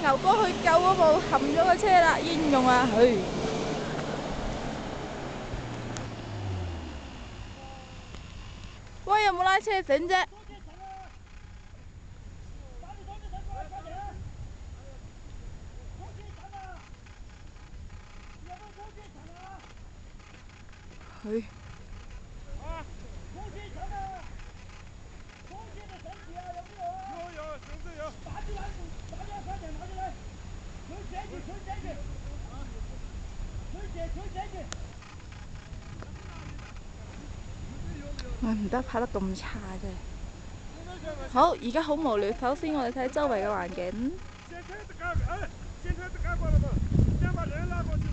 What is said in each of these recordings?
牛哥去救嗰部冚咗嘅車啦，應用啊，去。喂，有冇拉車繩啫？去。唉，唔得，拍得咁差真係。好，而家好無聊。首先我哋睇周圍嘅環境。先把人拉过去吧。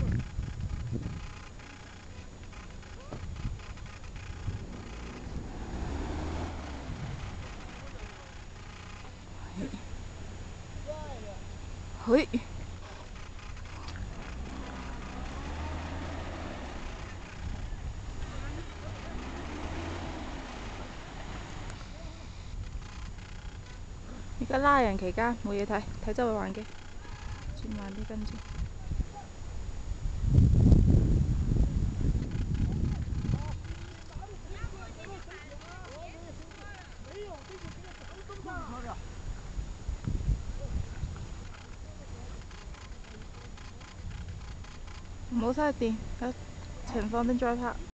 去。而家拉人期間冇嘢睇，睇周圍環境。轉慢啲跟住。唔好嘥電，有情況先再拍。